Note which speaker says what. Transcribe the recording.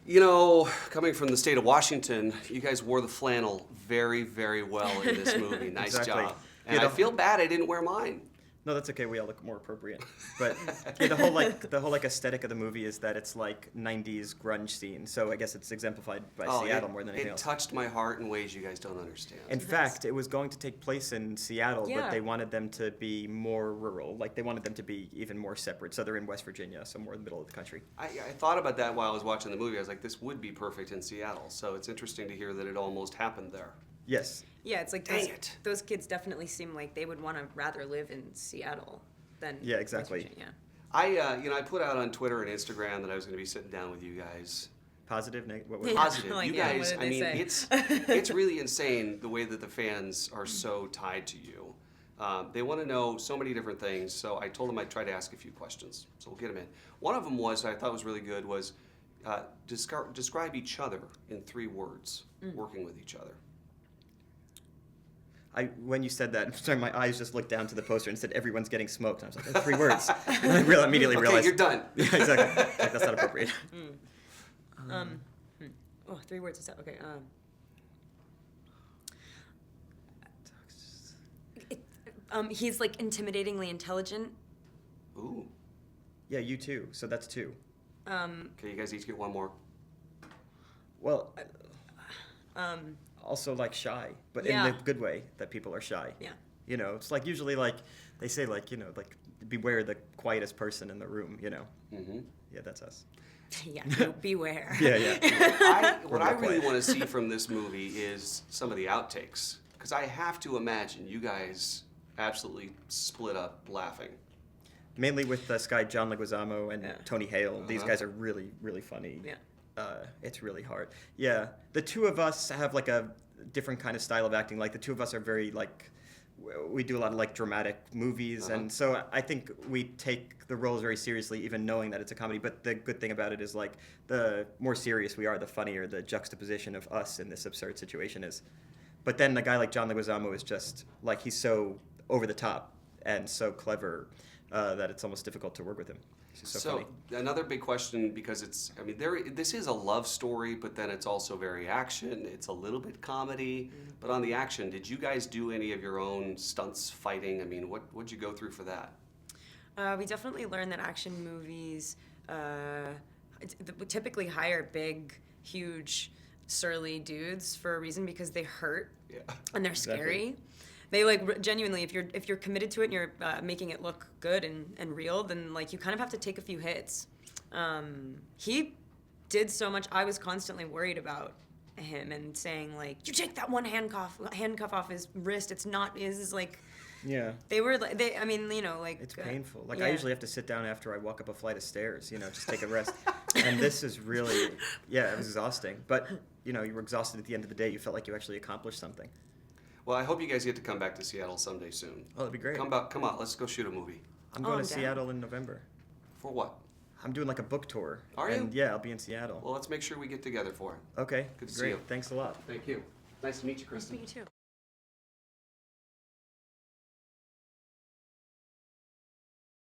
Speaker 1: You know, coming from the state of Washington, you guys wore the flannel very, very well in this movie. Nice
Speaker 2: Exactly.
Speaker 1: job. And I feel bad I didn't wear mine.
Speaker 2: No, that's okay. We all look more appropriate. But yeah, the whole aesthetic of the movie is that it's like '90s grunge scene. So I guess it's exemplified by Seattle more than anything else.
Speaker 1: It touched my heart in ways you guys don't understand.
Speaker 2: In fact, it was going to take place in Seattle, but they wanted them to be more rural. Like they wanted them to be even more separate. So they're in West Virginia, somewhere in the middle of the country.
Speaker 1: I thought about that while I was watching the movie. I was like, this would be perfect in Seattle. So it's interesting to hear that it almost happened there.
Speaker 2: Yes.
Speaker 3: Yeah, it's like those kids definitely seem like they would want to rather live in Seattle than
Speaker 2: exactly.
Speaker 3: West Virginia.
Speaker 1: I put out on Twitter and Instagram that I was going to be sitting down with you guys.
Speaker 2: Positive, negative.
Speaker 1: Positive.
Speaker 3: Like,
Speaker 1: you guys.
Speaker 3: what did they say?
Speaker 1: It's really insane the way that the fans are so tied to you. They want to know so many different things. So I told them I'd try to ask a few questions. So we'll get them in. One of them was I thought was really good was describe each other in 3 words. Working with each other.
Speaker 2: When you said that, sorry, my eyes just looked down to the poster and said, "Everyone's getting smoked." And I was like, "That's 3 words." And I immediately realized.
Speaker 1: You're done.
Speaker 2: Yeah, exactly. Like, that's not appropriate.
Speaker 3: 3 words is that okay? He's like intimidatingly intelligent.
Speaker 1: Ooh.
Speaker 2: Yeah, you too. So that's 2.
Speaker 1: Okay, you guys each get one more.
Speaker 2: Well, also like shy, but in the good way that people are shy.
Speaker 3: Yeah.
Speaker 2: You know, it's like usually like they say like, you know, like beware the quietest person in the room, you know. Mm-hmm. Yeah, that's us.
Speaker 3: Yeah, beware.
Speaker 2: Yeah.
Speaker 1: What I really want to see from this movie is some of the outtakes, because I have to imagine you guys absolutely split up laughing.
Speaker 2: Mainly with this guy John Leguizamo and Tony Hale. These guys are really, really funny.
Speaker 3: Yeah.
Speaker 2: It's really hard. Yeah, the 2 of us have like a different kind of style of acting. Like the 2 of us are very like, we do a lot of like dramatic movies, and so I think we take the roles very seriously, even knowing that it's a comedy. But the good thing about it is like the more serious we are, the funnier the juxtaposition of us in this absurd situation is. But then a guy like John Leguizamo is just like, he's so over the top and so clever that it's almost difficult to work with him. So funny.
Speaker 1: Another big question, because this is a love story, but then it's also very action. It's a little bit comedy, but on the action, did you guys do any of your own stunts, fighting? I mean, what'd you go through for that?
Speaker 3: We definitely learned that action movies typically hire big, huge, surly dudes for a reason, because they hurt and they're scary. They like genuinely, if you're committed to it and you're making it look good and real, then like you kind of have to take a few hits. He did so much. I was constantly worried about him and saying like, you take that one handcuff off his wrist. It's not his, like.
Speaker 2: Yeah.
Speaker 3: They were like, I mean, you know, like.
Speaker 2: It's painful. Like I usually have to sit down after I walk up a flight of stairs, you know, just take a rest. And this is really, it was exhausting. But you know, you were exhausted at the end of the day. You felt like you actually accomplished something.
Speaker 1: Well, I hope you guys get to come back to Seattle someday soon.
Speaker 2: Oh, that'd be great.
Speaker 1: Come on, let's go shoot a movie.
Speaker 2: I'm going to Seattle in November.
Speaker 1: For what?
Speaker 2: I'm doing like a book tour.
Speaker 1: Are you?
Speaker 2: Yeah, I'll be in Seattle.
Speaker 1: Well, let's make sure we get together for it.
Speaker 2: Okay,
Speaker 1: Good to see
Speaker 2: great.
Speaker 1: you.
Speaker 2: Thanks a lot.
Speaker 1: Thank you. Nice to meet you, Kristen.
Speaker 3: Me too.